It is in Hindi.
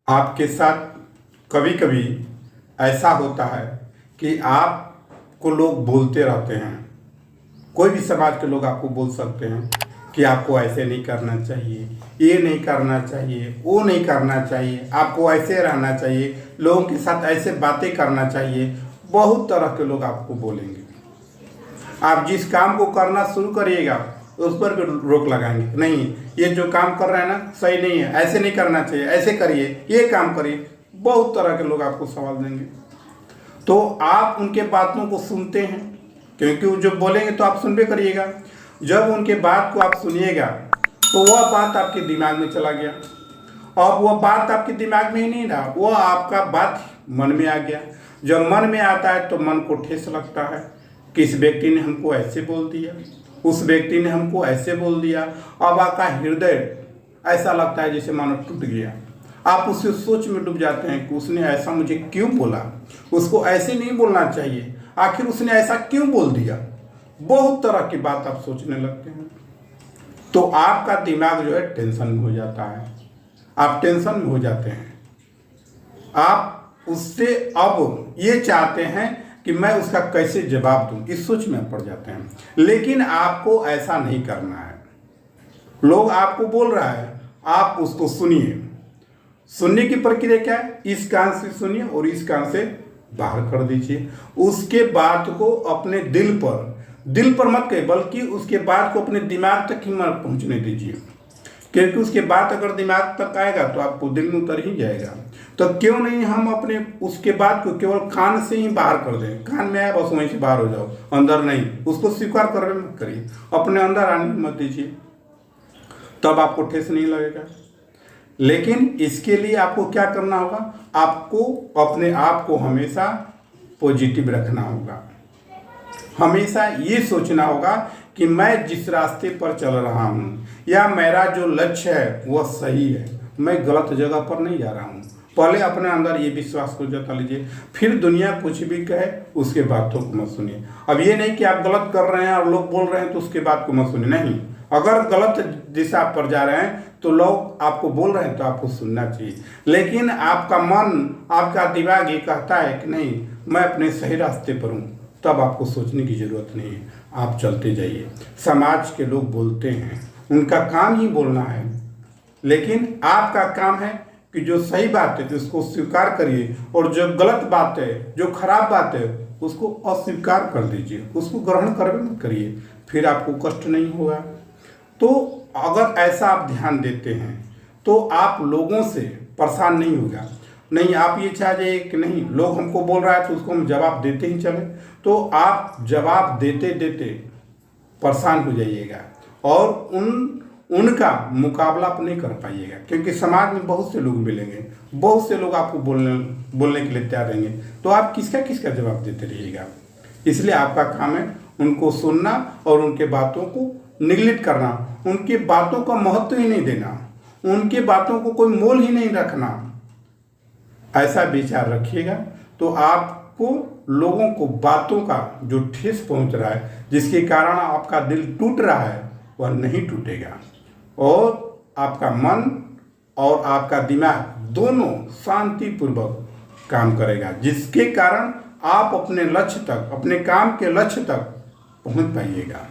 आपके साथ कभी कभी ऐसा होता है कि आपको लोग बोलते रहते हैं, कोई भी समाज के लोग आपको बोल सकते हैं कि आपको ऐसे नहीं करना चाहिए, ये नहीं करना चाहिए, वो नहीं करना चाहिए, आपको ऐसे रहना चाहिए, लोगों के साथ ऐसे बातें करना चाहिए। बहुत तरह के लोग आपको बोलेंगे। आप जिस काम को करना शुरू करिएगा उस पर भी रोक लगाएंगे, नहीं ये जो काम कर रहे हैं ना सही नहीं है, ऐसे नहीं करना चाहिए, ऐसे करिए, ये काम करिए। बहुत तरह के लोग आपको सवाल देंगे, तो आप उनके बातों को सुनते हैं, क्योंकि वो जो बोलेंगे तो आप सुनबे करिएगा। जब उनके बात को आप सुनिएगा तो वह बात आपके दिमाग में चला गया। अब वह बात आपके दिमाग में ही नहीं रहा, वह आपका बात मन में आ गया। जब मन में आता है तो मन को ठेस लगता है कि इस व्यक्ति ने हमको ऐसे बोल दिया, उस व्यक्ति ने हमको ऐसे बोल दिया। अब आपका हृदय ऐसा लगता है जैसे मानो टूट गया। आप उससे सोच में डूब जाते हैं कि उसने ऐसा मुझे क्यों बोला, उसको ऐसे नहीं बोलना चाहिए, आखिर उसने ऐसा क्यों बोल दिया। बहुत तरह की बात आप सोचने लगते हैं, तो आपका दिमाग जो है टेंशन में हो जाता है, आप टेंशन में हो जाते हैं। आप उससे अब ये चाहते हैं कि मैं उसका कैसे जवाब दूं, इस सोच में पड़ जाते हैं। लेकिन आपको ऐसा नहीं करना है। लोग आपको बोल रहा है, आप उसको सुनिए। सुनने की प्रक्रिया क्या है, इस कान से सुनिए और इस कान से बाहर कर दीजिए। उसके बात को अपने दिल पर मत कहिए, बल्कि उसके बात को अपने दिमाग तक ही मत पहुंचने दीजिए, क्योंकि उसके बात अगर दिमाग तक आएगा तो आपको दिल में उतर ही जाएगा। तो क्यों नहीं हम अपने उसके बात को केवल कान से ही बाहर कर दें। कान में आए बस वहीं से बाहर हो जाओ, अंदर नहीं। उसको स्वीकार करने मत करिए, अपने अंदर आने मत दीजिए, तब आपको ठेस नहीं लगेगा। लेकिन इसके लिए आपको क्या करना होगा, आपको अपने आप को हमेशा पॉजिटिव रखना होगा। हमेशा ये सोचना होगा कि मैं जिस रास्ते पर चल रहा हूँ या मेरा जो लक्ष्य है वह सही है, मैं गलत जगह पर नहीं जा रहा हूँ। पहले अपने अंदर ये विश्वास को जता लीजिए, फिर दुनिया कुछ भी कहे उसके बातों को मत सुनिए। अब ये नहीं कि आप गलत कर रहे हैं और लोग बोल रहे हैं तो उसके बात को मत सुनिए, नहीं। अगर गलत दिशा पर जा रहे हैं तो लोग आपको बोल रहे हैं तो आपको सुनना चाहिए। लेकिन आपका मन, आपका दिमाग ये कहता है कि नहीं मैं अपने सही रास्ते पर हूँ, तब आपको सोचने की ज़रूरत नहीं है, आप चलते जाइए। समाज के लोग बोलते हैं, उनका काम ही बोलना है, लेकिन आपका काम है कि जो सही बात है तो उसको स्वीकार करिए, और जो गलत बात है, जो खराब बात है, उसको अस्वीकार कर दीजिए, उसको ग्रहण कर मत करिए, फिर आपको कष्ट नहीं होगा। तो अगर ऐसा आप ध्यान देते हैं तो आप लोगों से परेशान नहीं होगा। नहीं आप ये चाह जाइए कि नहीं लोग हमको बोल रहा है तो उसको हम जवाब देते ही चले, तो आप जवाब देते देते परेशान हो जाइएगा और उनका मुकाबला आप नहीं कर पाइएगा, क्योंकि समाज में बहुत से लोग मिलेंगे, बहुत से लोग आपको बोलने के लिए तैयार रहेंगे, तो आप किसका जवाब देते रहिएगा। इसलिए आपका काम है उनको सुनना और उनके बातों को निगलेक्ट करना, उनकी बातों का महत्व ही नहीं देना, उनकी बातों को कोई मोल ही नहीं रखना। ऐसा विचार रखिएगा तो आपको लोगों को बातों का जो ठेस पहुंच रहा है, जिसके कारण आपका दिल टूट रहा है, वह नहीं टूटेगा और आपका मन और आपका दिमाग दोनों शांतिपूर्वक काम करेगा, जिसके कारण आप अपने लक्ष्य तक, अपने काम के लक्ष्य तक पहुंच पाइएगा।